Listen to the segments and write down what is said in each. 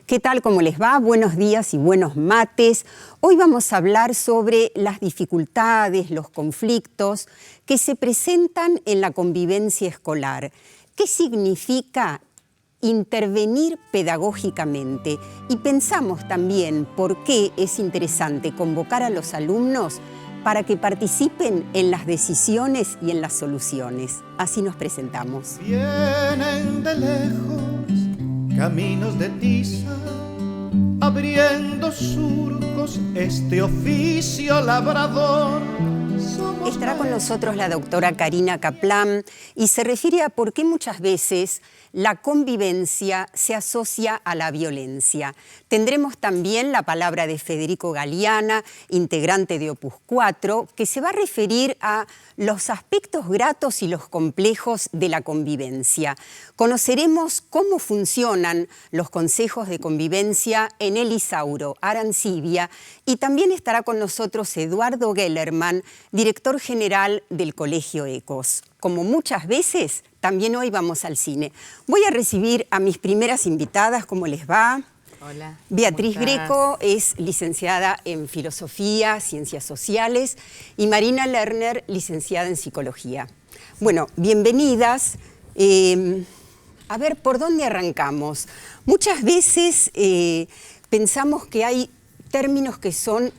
¿Qué tal? ¿Cómo les va? Buenos días y buenos mates. Hoy vamos a hablar sobre las dificultades, los conflictos que se presentan en la convivencia escolar. ¿Qué significa intervenir pedagógicamente? Y pensamos también por qué es interesante convocar a los alumnos para que participen en las decisiones y en las soluciones. Así nos presentamos. Vienen de lejos caminos de tiza, abriendo surcos este oficio labrador. Estará con nosotros la doctora Karina Kaplan y se refiere a por qué muchas veces la convivencia se asocia a la violencia. Tendremos también la palabra de Federico Galeana, integrante de Opus 4, que se va a referir a los aspectos gratos y los complejos de la convivencia. Conoceremos cómo funcionan los consejos de convivencia en el Isauro, Arancibia, y también estará con nosotros Eduardo Gellerman, director general del Colegio ECOS. Como muchas veces, también hoy vamos al cine. Voy a recibir a mis primeras invitadas. ¿Cómo les va? Hola. Beatriz Greco es licenciada en Filosofía, Ciencias Sociales, y Marina Lerner, licenciada en Psicología. Bueno, bienvenidas. A ver, ¿por dónde arrancamos? Muchas veces pensamos que hay términos que son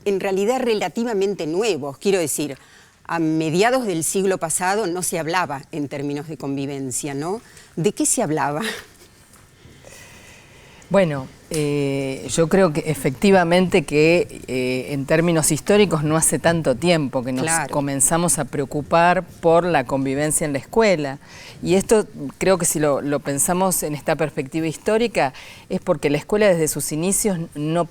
en realidad relativamente nuevos. Quiero decir, a mediados del siglo pasado no se hablaba en términos de convivencia, ¿no? ¿De qué se hablaba? Bueno, yo creo que efectivamente que en términos históricos no hace tanto tiempo que nos comenzamos a preocupar por la convivencia en la escuela. Y esto creo que si lo pensamos en esta perspectiva histórica es porque la escuela desde sus inicios no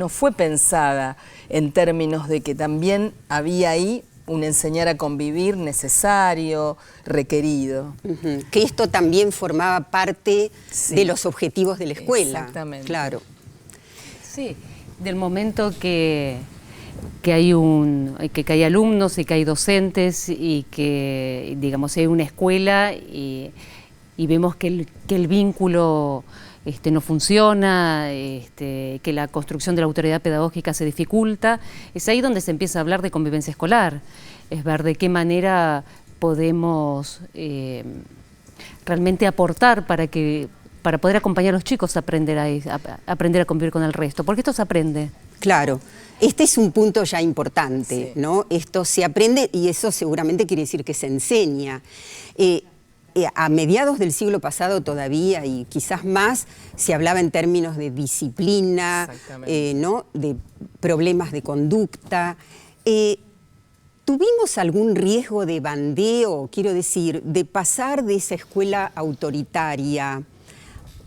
fue pensada en términos de que también había ahí un enseñar a convivir necesario, requerido. Que esto también formaba parte de los objetivos de la escuela. Exactamente. Claro. Sí, del momento que hay alumnos y que hay docentes y que, digamos, hay una escuela y vemos que el vínculo no funciona, que la construcción de la autoridad pedagógica se dificulta, es ahí donde se empieza a hablar de convivencia escolar, es ver de qué manera podemos realmente aportar para poder acompañar a los chicos a aprender a convivir con el resto, porque esto se aprende. Claro, este es un punto ya importante, sí, ¿no? Esto se aprende y eso seguramente quiere decir que se enseña. A mediados del siglo pasado todavía, y quizás más, se hablaba en términos de disciplina, ¿no? De problemas de conducta. ¿Tuvimos algún riesgo de bandeo, quiero decir, de pasar de esa escuela autoritaria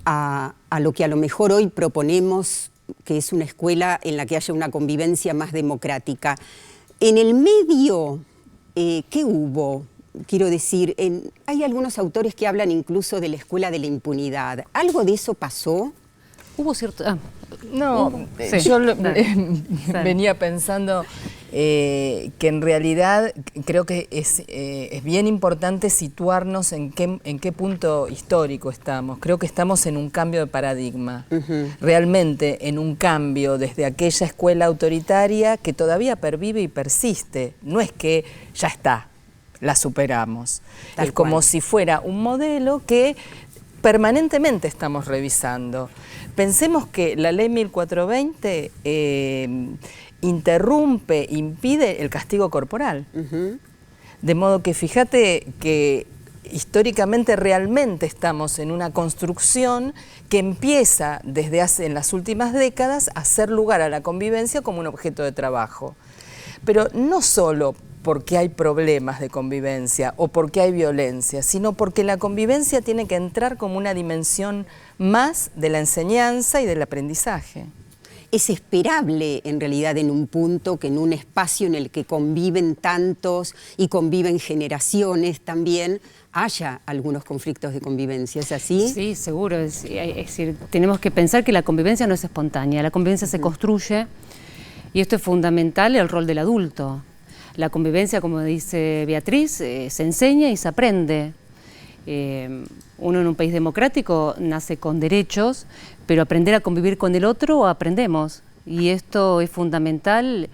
a lo que a lo mejor hoy proponemos, que es una escuela en la que haya una convivencia más democrática? En el medio, ¿qué hubo? Quiero decir, hay algunos autores que hablan incluso de la escuela de la impunidad. ¿Algo de eso pasó? Hubo cierto... Yo venía pensando que en realidad creo que es bien importante situarnos en qué punto histórico estamos. Creo que estamos en un cambio de paradigma, realmente en un cambio desde aquella escuela autoritaria que todavía pervive y persiste. No es que ya está, la superamos. Es como si fuera un modelo que permanentemente estamos revisando. Pensemos que la ley 1420 impide el castigo corporal. De modo que fíjate que históricamente realmente estamos en una construcción que empieza en las últimas décadas a hacer lugar a la convivencia como un objeto de trabajo. Pero no solo porque hay problemas de convivencia o porque hay violencia, sino porque la convivencia tiene que entrar como una dimensión más de la enseñanza y del aprendizaje. Es esperable, en realidad, en un punto que en un espacio en el que conviven tantos y conviven generaciones también, haya algunos conflictos de convivencia, ¿es así? Sí, seguro. Es decir, tenemos que pensar que la convivencia no es espontánea, la convivencia se construye y esto es fundamental, el rol del adulto. La convivencia, como dice Beatriz, se enseña y se aprende. Uno en un país democrático nace con derechos, pero aprender a convivir con el otro aprendemos. Y esto es fundamental,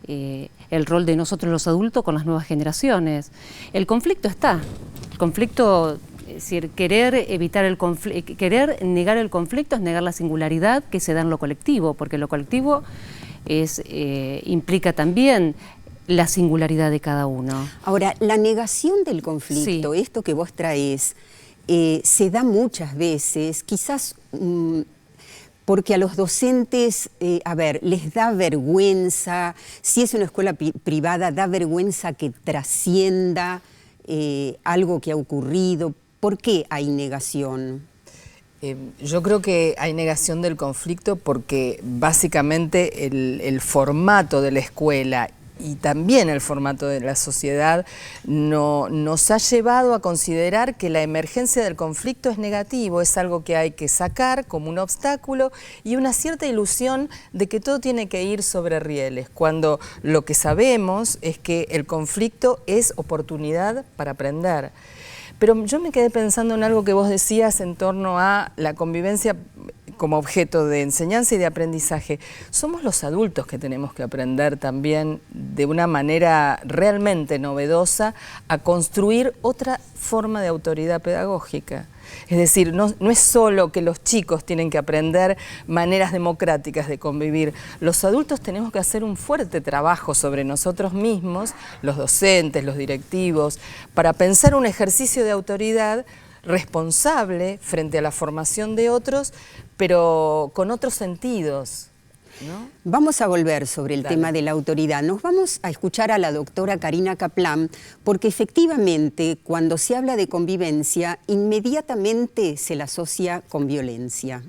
el rol de nosotros los adultos con las nuevas generaciones. El conflicto está. El conflicto, es decir, querer negar el conflicto es negar la singularidad que se da en lo colectivo, porque lo colectivo implica también la singularidad de cada uno. Ahora, la negación del conflicto, sí, esto que vos traes, se da muchas veces, quizás porque a los docentes, les da vergüenza, si es una escuela privada, da vergüenza que trascienda algo que ha ocurrido. ¿Por qué hay negación? Yo creo que hay negación del conflicto porque básicamente el formato de la escuela y también el formato de la sociedad nos ha llevado a considerar que la emergencia del conflicto es negativo, es algo que hay que sacar como un obstáculo y una cierta ilusión de que todo tiene que ir sobre rieles, cuando lo que sabemos es que el conflicto es oportunidad para aprender. Pero yo me quedé pensando en algo que vos decías en torno a la convivencia como objeto de enseñanza y de aprendizaje. Somos los adultos que tenemos que aprender también de una manera realmente novedosa a construir otra forma de autoridad pedagógica. Es decir, no es solo que los chicos tienen que aprender maneras democráticas de convivir. Los adultos tenemos que hacer un fuerte trabajo sobre nosotros mismos, los docentes, los directivos, para pensar un ejercicio de autoridad responsable frente a la formación de otros, pero con otros sentidos, ¿no? Vamos a volver sobre el tema de la autoridad. Nos vamos a escuchar a la doctora Karina Kaplan, porque efectivamente cuando se habla de convivencia, inmediatamente se la asocia con violencia.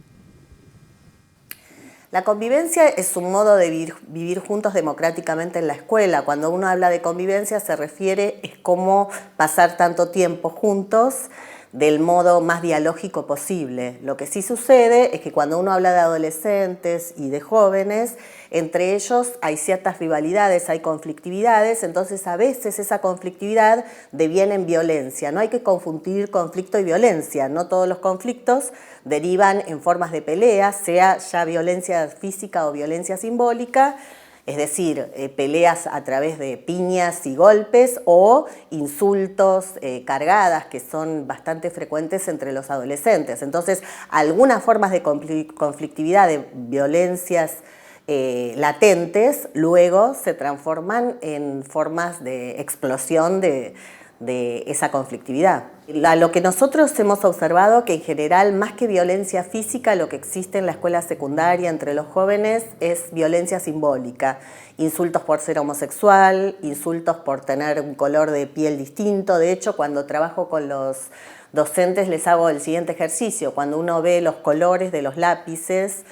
La convivencia es un modo de vivir juntos democráticamente en la escuela. Cuando uno habla de convivencia se refiere a cómo pasar tanto tiempo juntos del modo más dialógico posible. Lo que sí sucede es que cuando uno habla de adolescentes y de jóvenes, entre ellos hay ciertas rivalidades, hay conflictividades, entonces a veces esa conflictividad deviene en violencia. No hay que confundir conflicto y violencia, no todos los conflictos derivan en formas de pelea, sea ya violencia física o violencia simbólica, es decir, peleas a través de piñas y golpes o insultos cargadas que son bastante frecuentes entre los adolescentes. Entonces, algunas formas de conflictividad, de violencias latentes, luego se transforman en formas de explosión de esa conflictividad. Lo que nosotros hemos observado que en general, más que violencia física, lo que existe en la escuela secundaria entre los jóvenes es violencia simbólica. Insultos por ser homosexual, insultos por tener un color de piel distinto. De hecho, cuando trabajo con los docentes les hago el siguiente ejercicio. Cuando uno ve los colores de los lápices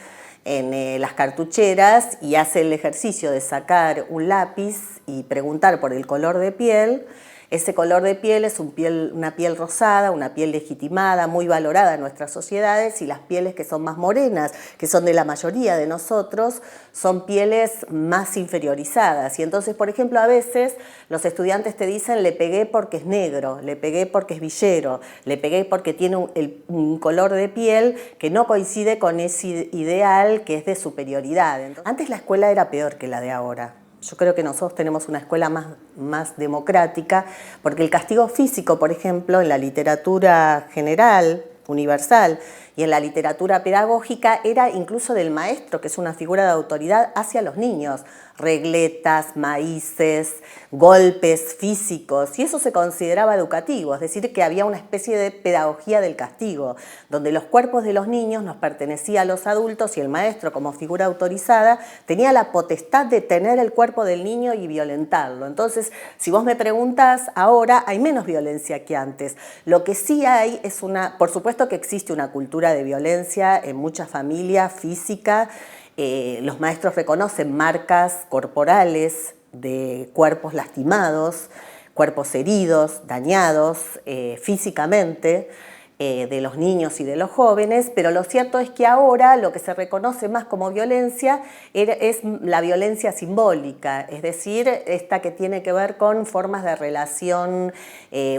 en las cartucheras y hace el ejercicio de sacar un lápiz y preguntar por el color de piel, ese color de piel es una piel rosada, una piel legitimada, muy valorada en nuestras sociedades, y las pieles que son más morenas, que son de la mayoría de nosotros, son pieles más inferiorizadas. Y entonces, por ejemplo, a veces los estudiantes te dicen: le pegué porque es negro, le pegué porque es villero, le pegué porque tiene un color de piel que no coincide con ese ideal que es de superioridad. Entonces, antes la escuela era peor que la de ahora. Yo creo que nosotros tenemos una escuela más democrática, porque el castigo físico, por ejemplo, en la literatura general, universal, y en la literatura pedagógica era incluso del maestro, que es una figura de autoridad hacia los niños. Regletas, maíces, golpes físicos, y eso se consideraba educativo, es decir, que había una especie de pedagogía del castigo, donde los cuerpos de los niños nos pertenecían a los adultos y el maestro, como figura autorizada, tenía la potestad de tener el cuerpo del niño y violentarlo. Entonces, si vos me preguntás, ahora hay menos violencia que antes. Lo que sí hay es por supuesto que existe una cultura de violencia en muchas familias, física. Los maestros reconocen marcas corporales de cuerpos lastimados, cuerpos heridos, dañados físicamente. de los niños y de los jóvenes, pero lo cierto es que ahora lo que se reconoce más como violencia es la violencia simbólica, es decir, esta que tiene que ver con formas de relación,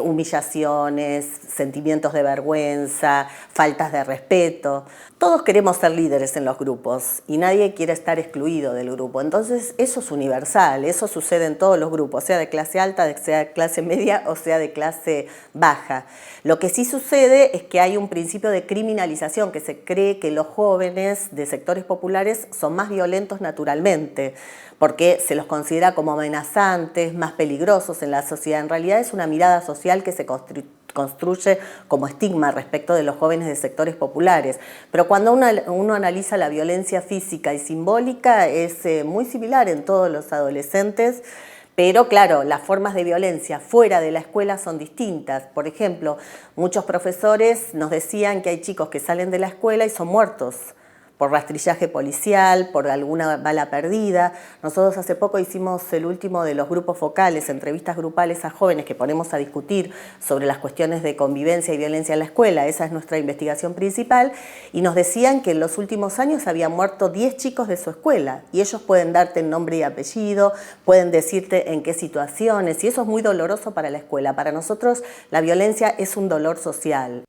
humillaciones, sentimientos de vergüenza, faltas de respeto. Todos queremos ser líderes en los grupos y nadie quiere estar excluido del grupo, entonces eso es universal, eso sucede en todos los grupos, sea de clase alta, sea de clase media o sea de clase baja. Lo que sí sucede es que hay un principio de criminalización, que se cree que los jóvenes de sectores populares son más violentos naturalmente, porque se los considera como amenazantes, más peligrosos en la sociedad. En realidad es una mirada social que se construye como estigma respecto de los jóvenes de sectores populares. Pero cuando uno analiza la violencia física y simbólica es muy similar en todos los adolescentes, pero claro, las formas de violencia fuera de la escuela son distintas. Por ejemplo, muchos profesores nos decían que hay chicos que salen de la escuela y son muertos por rastrillaje policial, por alguna bala perdida. Nosotros hace poco hicimos el último de los grupos focales, entrevistas grupales a jóvenes que ponemos a discutir sobre las cuestiones de convivencia y violencia en la escuela. Esa es nuestra investigación principal. Y nos decían que en los últimos años habían muerto 10 chicos de su escuela. Y ellos pueden darte el nombre y apellido, pueden decirte en qué situaciones. Y eso es muy doloroso para la escuela. Para nosotros la violencia es un dolor social.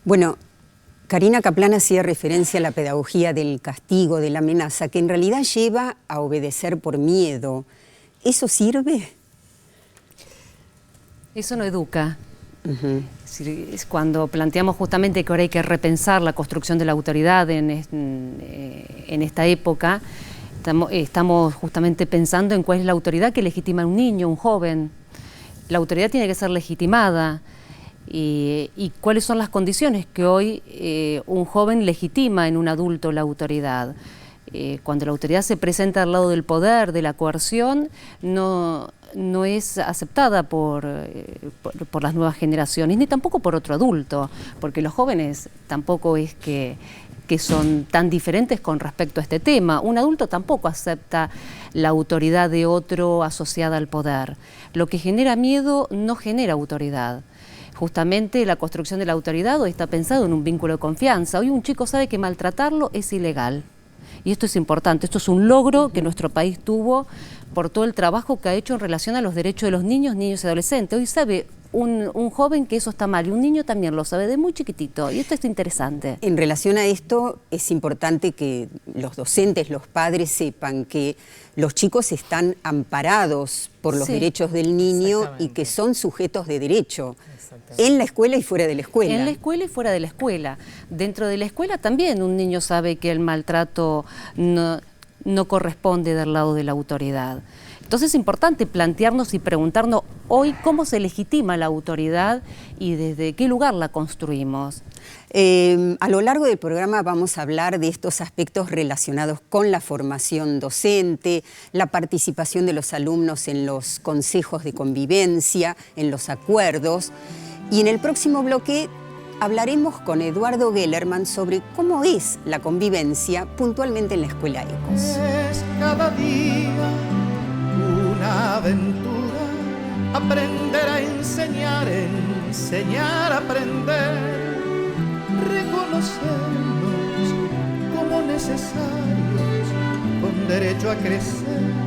Bueno, Karina Kaplan hacía referencia a la pedagogía del castigo, de la amenaza, que en realidad lleva a obedecer por miedo. ¿Eso sirve? Eso no educa. Es cuando planteamos justamente que ahora hay que repensar la construcción de la autoridad en esta época, estamos justamente pensando en cuál es la autoridad que legitima a un niño, un joven. La autoridad tiene que ser legitimada. Y cuáles son las condiciones que hoy un joven legitima en un adulto la autoridad. Cuando la autoridad se presenta al lado del poder, de la coerción, no es aceptada por las nuevas generaciones, ni tampoco por otro adulto, porque los jóvenes tampoco es que son tan diferentes con respecto a este tema. Un adulto tampoco acepta la autoridad de otro asociada al poder. Lo que genera miedo no genera autoridad. Justamente la construcción de la autoridad hoy está pensado en un vínculo de confianza. Hoy un chico sabe que maltratarlo es ilegal. Y esto es importante, esto es un logro que nuestro país tuvo por todo el trabajo que ha hecho en relación a los derechos de los niños y adolescentes. Hoy sabe un joven que eso está mal y un niño también lo sabe de muy chiquitito, y esto es interesante. En relación a esto, es importante que los docentes, los padres sepan que los chicos están amparados por los derechos del niño y que son sujetos de derecho. En la escuela y fuera de la escuela. En la escuela y fuera de la escuela. Dentro de la escuela también un niño sabe que el maltrato no corresponde del lado de la autoridad. Entonces es importante plantearnos y preguntarnos hoy cómo se legitima la autoridad y desde qué lugar la construimos. A lo largo del programa vamos a hablar de estos aspectos relacionados con la formación docente, la participación de los alumnos en los consejos de convivencia, en los acuerdos. Y en el próximo bloque hablaremos con Eduardo Gellerman sobre cómo es la convivencia puntualmente en la Escuela Ecos. Es cada día una aventura, aprender a enseñar, enseñar a aprender, reconocernos como necesarios, con derecho a crecer.